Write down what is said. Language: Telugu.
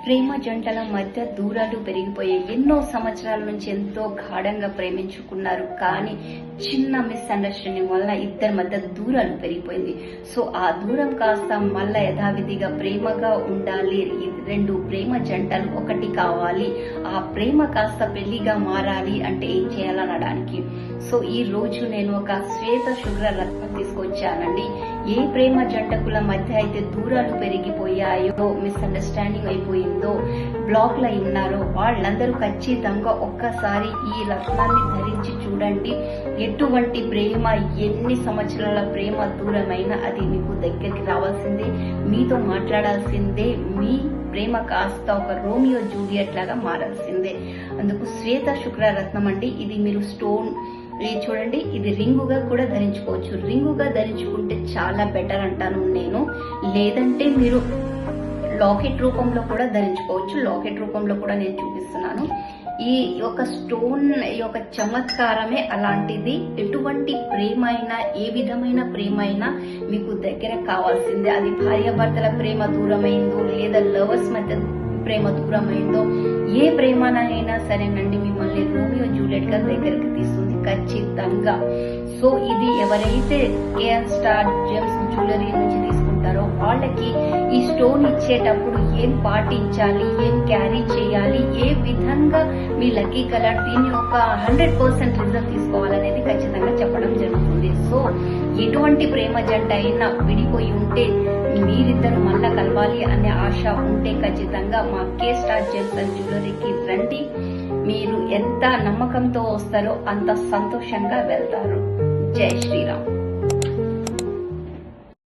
ప్రేమ జంటల మధ్య దూరాలు పెరిగిపోయాయి. ఎన్నో సంవత్సరాల నుంచి ఎంతో గాఢంగా ప్రేమించుకున్నారు, కానీ చిన్న మిస్అండర్స్టాండింగ్ వల్ల ఇద్దరి మధ్య దూరాలు పెరిగిపోయింది. సో ఆ దూరం కాస్త మళ్ళా యథావిధిగా ప్రేమగా ఉండాలి, రెండు ప్రేమ జంటలు ఒకటి కావాలి, ఆ ప్రేమ కాస్త పెళ్లిగా మారాలి అంటే ఏం చేయాలనడానికి సో ఈ రోజు నేను ఒక శ్వేత శుభ్ర రత్నం తీసుకొచ్చానండి. ఏ ప్రేమ జంటకుల మధ్య అయితే దూరాలు పెరిగిపోయాయో, మిస్అండర్స్టాండింగ్ అయిపోయిందో, బ్లాక్ లో ఉన్నారో వాళ్ళందరూ ఖచ్చితంగా ఒక్కసారి ఈ రత్నాన్ని ధరించి చూడండి. ఎటువంటి ప్రేమ, ఎన్ని సంవత్సరాల ప్రేమ దూరమైనా అది మీకు దగ్గరికి రావాల్సిందే, మీతో మాట్లాడాల్సిందే, మీ ప్రేమ కాస్త ఒక రోమియో జూలియట్ లాగా మారాల్సిందే. అందుకు శ్వేత శుక్ర రత్నం అండి. ఇది మీరు స్టోన్ చూడండి, ఇది రింగుగా కూడా ధరించుకోవచ్చు. రింగుగా ధరించుకుంటే చాలా బెటర్ అంటాను నేను. లేదంటే మీరు లాకెట్ రూపంలో కూడా ధరించుకోవచ్చు. లాకెట్ రూపంలో కూడా నేను చూపిస్తున్నాను. ఈ యొక్క స్టోన్ యొక్క చమత్కారమే అలాంటిది. ఎటువంటి ప్రేమ అయినా, ఏ విధమైన ప్రేమ అయినా మీకు దగ్గర కావాల్సిందే. అది భార్యాభర్తల ప్రేమ దూరమైందో, లేదా లవర్స్ మధ్య ప్రేమ దూరమైందో, ఏ ప్రేమనైనా సరేనండి మిమ్మల్ని రోమియో జూలియట్ గా దగ్గరికి తీస్తుంది ఖచ్చితంగా. సో ఇది ఎవరైతే కేఎన్ స్టార్ జెమ్స్ జ్యువెలరీ నుంచి తీసుకుంటారో వాళ్ళకి ఈ స్టోన్ ఇచ్చేటప్పుడు ఏం పాటించాలి, ఏం క్యారీ చేయాలి, ఏ విధంగా మీ లక్కీ కలర్ దీన్ని ఒక 100% రిజల్ట్ తీసుకోవాలనేది ఖచ్చితంగా చెప్పడం జరుగుతుంది. సో ఎటువంటి ప్రేమ జంట అయినా విడిపోయి ఉంటే, మీరిద్దరు మళ్ళా కలవాలి అనే ఆశ ఉంటే ఖచ్చితంగా మా కే స్టార్ జెమ్స్ అండ్ జ్యువెలరీకి రండి. మీరు ఎంత నమ్మకంతో వస్తారో అంత సంతోషంగా వెళ్తారు. జై శ్రీరామ్.